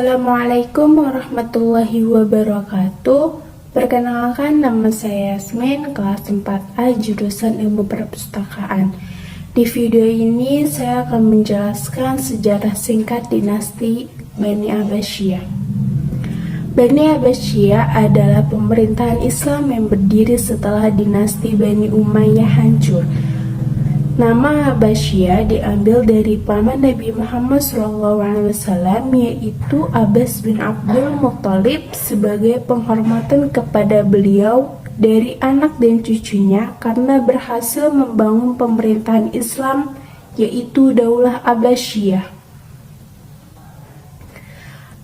Assalamualaikum warahmatullahi wabarakatuh. Perkenalkan, nama saya Yasmin, kelas 4A, jurusan Ilmu Perpustakaan. Di video ini saya akan menjelaskan sejarah singkat dinasti Bani Abbasiyah. Bani Abbasiyah adalah pemerintahan Islam yang berdiri setelah dinasti Bani Umayyah hancur. Nama Abbasiyah diambil dari paman Nabi Muhammad SAW, yaitu Abbas bin Abdul Muttalib, sebagai penghormatan kepada beliau dari anak dan cucunya karena berhasil membangun pemerintahan Islam, yaitu Daulah Abbasiyah.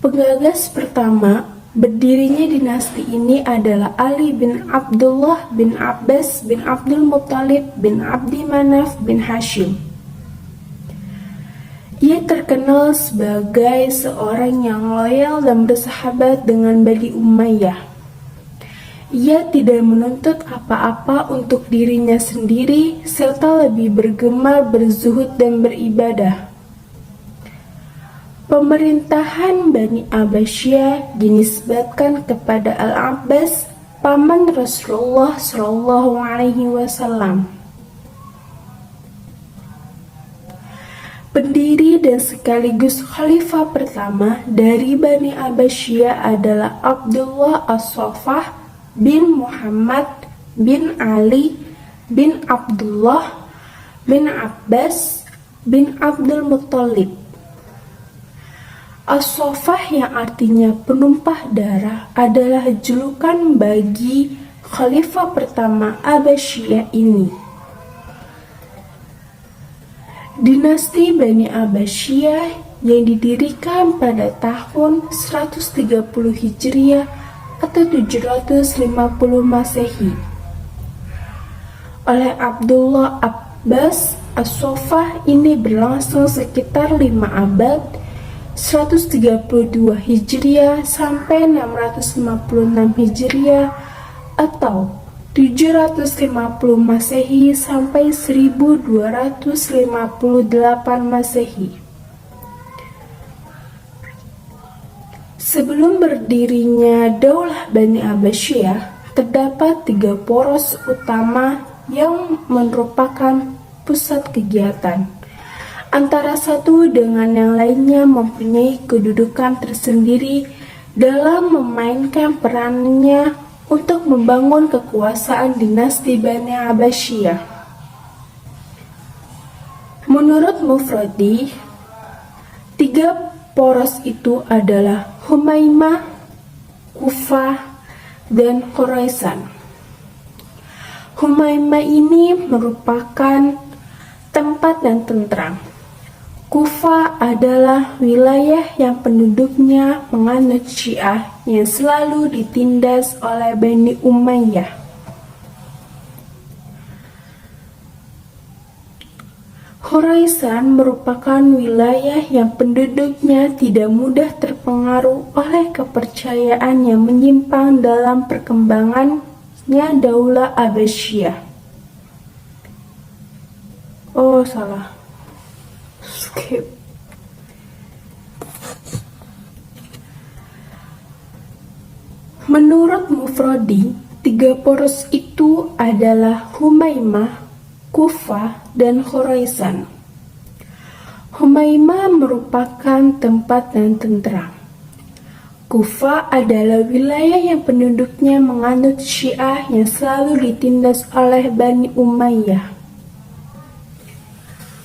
Penggagas pertama berdirinya dinasti ini adalah Ali bin Abdullah bin Abbas bin Abdul Muttalib bin Abdi Manaf bin Hashim. Ia terkenal sebagai seorang yang loyal dan bersahabat dengan Bani Umayyah. Ia tidak menuntut apa-apa untuk dirinya sendiri serta lebih bergemar berzuhud dan beribadah. Pemerintahan Bani Abbasiyah dinisbatkan kepada Al-Abbas, paman Rasulullah SAW. Pendiri dan sekaligus khalifah pertama dari Bani Abbasiyah adalah Abdullah As-Saffah bin Muhammad bin Ali bin Abdullah bin Abbas bin Abdul Muttalib. As-Saffah, yang artinya penumpah darah, adalah julukan bagi khalifah pertama Abbasiyah ini. Dinasti Bani Abbasiyah yang didirikan pada tahun 130 Hijriah atau 750 Masehi oleh Abdullah Abbas As-Saffah ini berlangsung sekitar 5 abad, 132 Hijriah sampai 656 Hijriah atau 750 Masehi sampai 1258 Masehi. Sebelum berdirinya Daulah Bani Abbasiyah, terdapat 3 poros utama yang merupakan pusat kegiatan. Antara satu dengan yang lainnya mempunyai kedudukan tersendiri dalam memainkan perannya untuk membangun kekuasaan dinasti Bani Abbasiyah. Menurut Mufradi, 3 poros itu adalah Humaimah, Kufah, dan Khurasan. Humaimah ini merupakan tempat dan tentram. Kufah adalah wilayah yang penduduknya menganut Syiah yang selalu ditindas oleh Bani Umayyah. Khurasan merupakan wilayah yang penduduknya tidak mudah terpengaruh oleh kepercayaan yang menyimpang dalam perkembangannya Daulah Abbasiyah. Oh, salah. Skip. Menurut Mufradi, 3 poros itu adalah Humaimah, Kufah, dan Khurasan. Humaimah merupakan tempat dan tentram. Kufah adalah wilayah yang penduduknya menganut Syiah yang selalu ditindas oleh Bani Umayyah.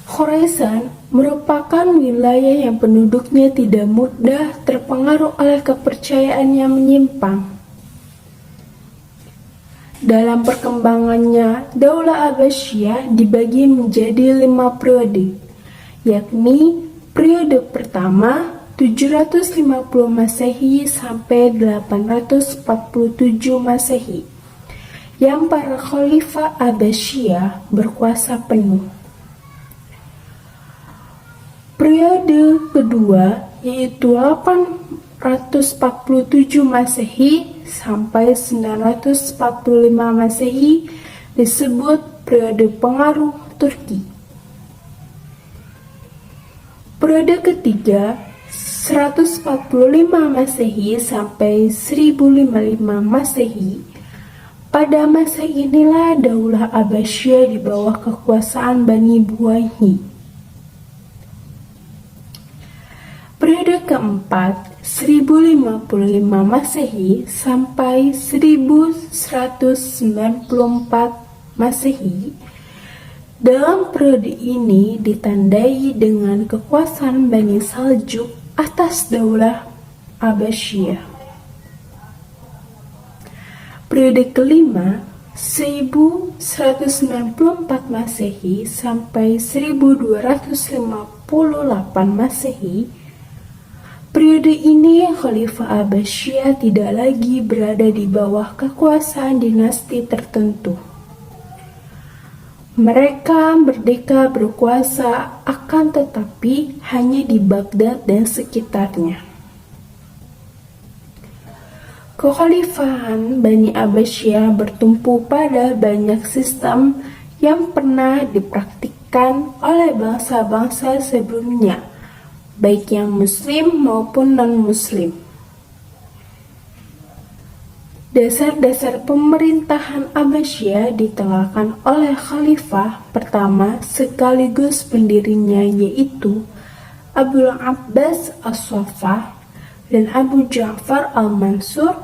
Khurasan merupakan wilayah yang penduduknya tidak mudah terpengaruh oleh kepercayaan yang menyimpang. Dalam perkembangannya, Daulah Abbasiyah dibagi menjadi 5 periode, yakni periode pertama 750 Masehi sampai 847 Masehi, yang para khalifah Abbasiyah berkuasa penuh. Periode kedua yaitu 847 Masehi sampai 945 Masehi disebut periode pengaruh Turki. Periode ketiga 145 Masehi sampai 1055 Masehi. Pada masa inilah Daulah Abbasiyah di bawah kekuasaan Bani Buwayhi. Periode keempat, 1055 Masehi sampai 1194 Masehi. Dalam periode ini ditandai dengan kekuasaan Bani Saljuk atas Daulah Abbasiyah. Periode kelima, 1194 Masehi sampai 1258 Masehi. Periode ini Khalifah Abbasiyah tidak lagi berada di bawah kekuasaan dinasti tertentu. Mereka merdeka berkuasa, akan tetapi hanya di Baghdad dan sekitarnya. Kekhalifahan Bani Abbasiyah bertumpu pada banyak sistem yang pernah dipraktikkan oleh bangsa-bangsa sebelumnya, baik yang muslim maupun non-muslim. Dasar-dasar pemerintahan Abbasiyah ditelakkan oleh khalifah pertama sekaligus pendirinya, yaitu Abu Abbas As-Saffah dan Abu Ja'far Al-Mansur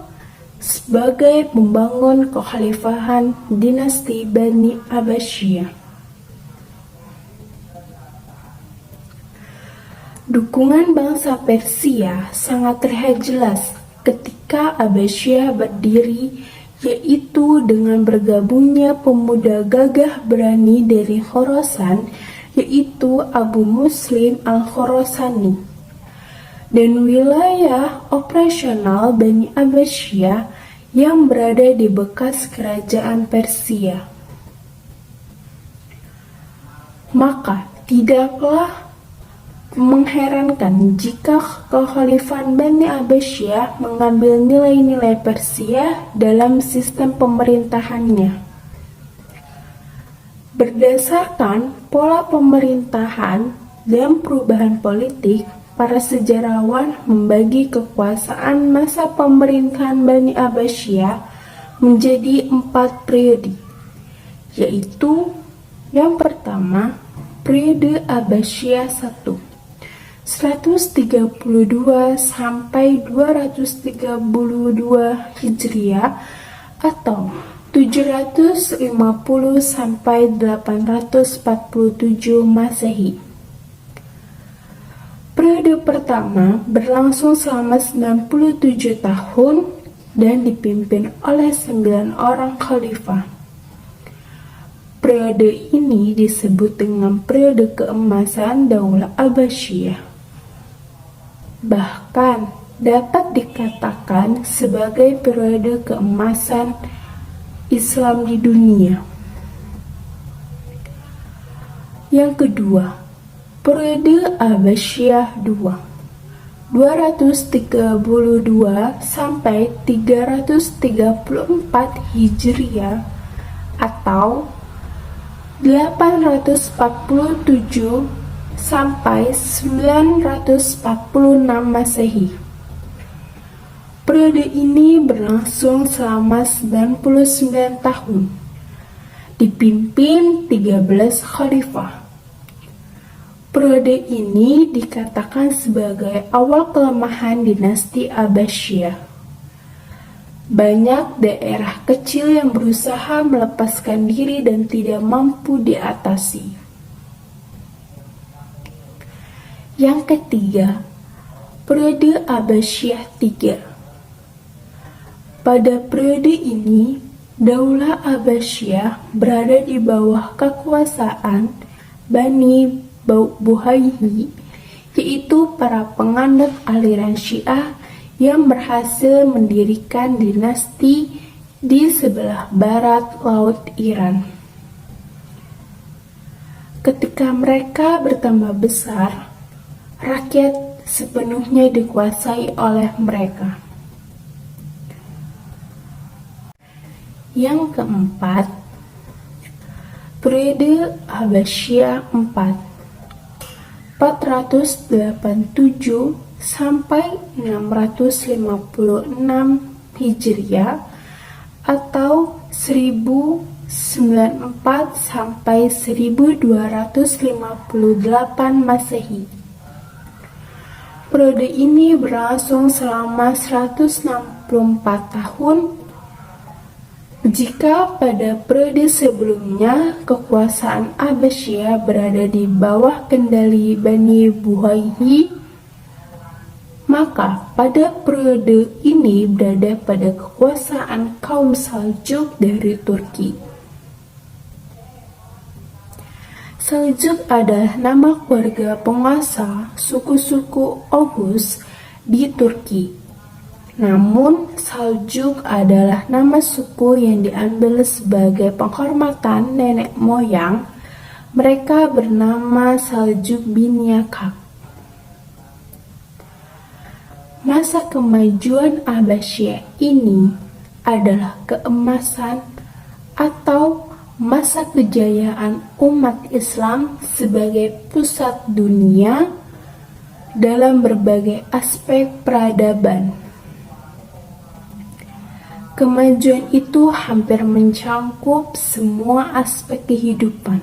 sebagai pembangun kekhalifahan dinasti Bani Abbasiyah. Dukungan bangsa Persia sangat terlihat jelas ketika Abbasiyah berdiri, yaitu dengan bergabungnya pemuda gagah berani dari Khorasan, yaitu Abu Muslim Al-Khorasani, dan wilayah operasional Bani Abbasiyah yang berada di bekas kerajaan Persia. Maka tidaklah mengherankan jika kekhalifahan Bani Abbasiyah mengambil nilai-nilai Persia dalam sistem pemerintahannya. Berdasarkan pola pemerintahan dan perubahan politik, para sejarawan membagi kekuasaan masa pemerintahan Bani Abbasiyah menjadi 4 periode, yaitu yang pertama, periode Abbasiyah 1, 132 sampai 232 Hijriah atau 750 sampai 847 Masehi. Periode pertama berlangsung selama 97 tahun dan dipimpin oleh 9 orang khalifah. Periode ini disebut dengan periode keemasan Daulah Abbasiyah. Bahkan dapat dikatakan sebagai periode keemasan Islam di dunia. Yang kedua, periode Abbasiyah II, 232 sampai 334 Hijriah atau 847 sampai 946 Masehi. Periode ini berlangsung selama 99 tahun, dipimpin 13 khalifah. Periode ini dikatakan sebagai awal kelemahan dinasti Abbasiyah. Banyak daerah kecil yang berusaha melepaskan diri dan tidak mampu diatasi. Yang ketiga, periode Abbasiyah III. Pada periode ini, Daulah Abbasiyah berada di bawah kekuasaan Bani Buwayhi, yaitu para penganut aliran Syiah yang berhasil mendirikan dinasti di sebelah barat laut Iran. Ketika mereka bertambah besar, rakyat sepenuhnya dikuasai oleh mereka. Yang keempat, periode Abbasiyah IV, 487 sampai 656 Hijriah atau 1094 sampai 1258 Masehi. Periode ini berlangsung selama 164 tahun. Jika pada periode sebelumnya kekuasaan Abbasiyah berada di bawah kendali Bani Buhayhi, maka pada periode ini berada pada kekuasaan kaum Saljuk dari Turki. Saljuk adalah nama keluarga penguasa suku-suku Oghuz di Turki. Namun, Saljuk adalah nama suku yang diambil sebagai penghormatan nenek moyang. Mereka bernama Saljuk bin Yakub. Masa kemajuan Abbasiyah ini adalah keemasan atau masa kejayaan umat Islam sebagai pusat dunia dalam berbagai aspek peradaban. Kemajuan itu hampir mencangkup semua aspek kehidupan.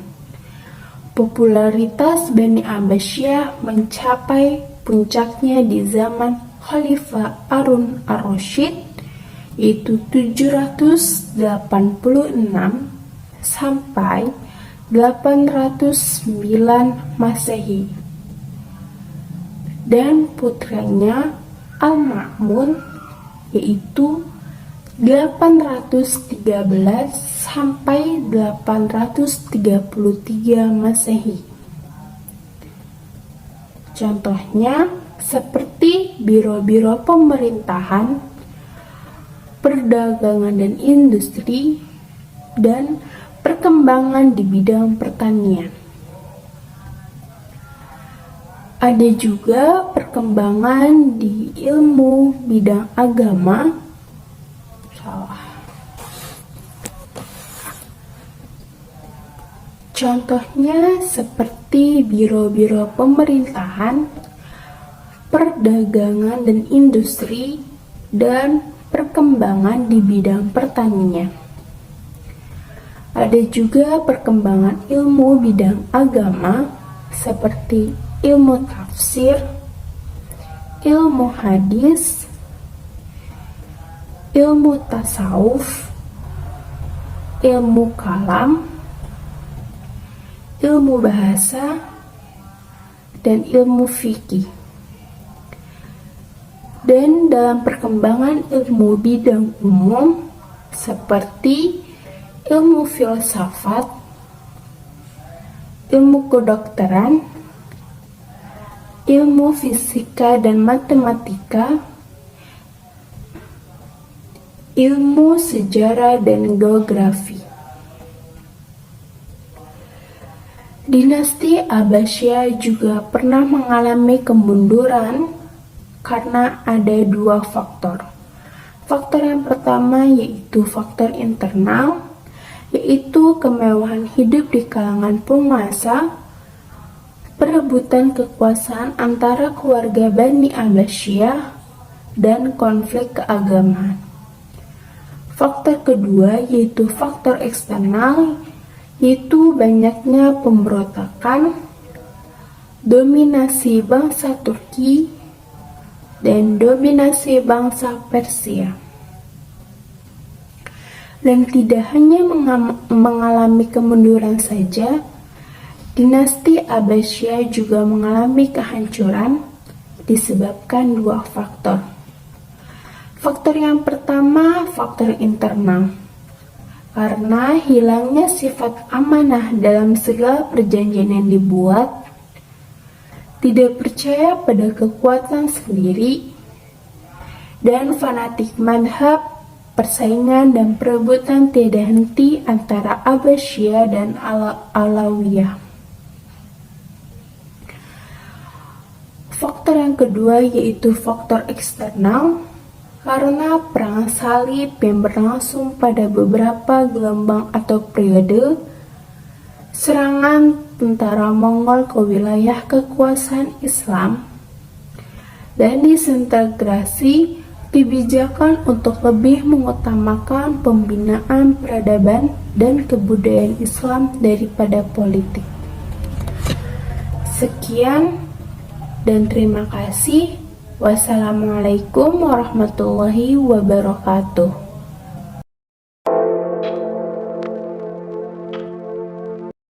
Popularitas Bani Abbasiyah mencapai puncaknya di zaman Khalifah Harun ar-Rasyid, yaitu 786 sampai 809 Masehi, dan putranya Al-Ma'mun, yaitu 813 sampai 833 Masehi. Contohnya seperti biro-biro pemerintahan, perdagangan dan industri, dan perkembangan di bidang pertanian. Ada juga perkembangan di ilmu bidang agama. Contohnya seperti biro-biro pemerintahan, perdagangan dan industri, dan perkembangan di bidang pertanian. Ada juga perkembangan ilmu bidang agama seperti ilmu tafsir, ilmu hadis, ilmu tasawuf, ilmu kalam, ilmu bahasa, dan ilmu fikih. Dan dalam perkembangan ilmu bidang umum seperti ilmu filsafat, ilmu kedokteran, ilmu fisika dan matematika, ilmu sejarah dan geografi. Dinasti Abbasiyah juga pernah mengalami kemunduran karena ada dua faktor. Faktor yang pertama yaitu faktor internal, yaitu kemewahan hidup di kalangan penguasa, perebutan kekuasaan antara keluarga Bani Abbasiyah, dan konflik keagamaan. Faktor kedua yaitu faktor eksternal, yaitu banyaknya pemberontakan, dominasi bangsa Turki, dan dominasi bangsa Persia. Dan tidak hanya mengalami kemunduran saja, dinasti Abbasiyah juga mengalami kehancuran disebabkan dua faktor. Faktor yang pertama, faktor internal. Karena hilangnya sifat amanah dalam segala perjanjian yang dibuat, tidak percaya pada kekuatan sendiri, dan fanatik madhab, persaingan dan perebutan tiada henti antara Abbasiyah dan Alawiyah. Faktor yang kedua yaitu faktor eksternal. Karena perang salib yang berlangsung pada beberapa gelombang atau periode, serangan tentara Mongol ke wilayah kekuasaan Islam, dan disintegrasi kebijakan untuk lebih mengutamakan pembinaan peradaban dan kebudayaan Islam daripada politik. Sekian dan terima kasih. Wassalamualaikum warahmatullahi wabarakatuh.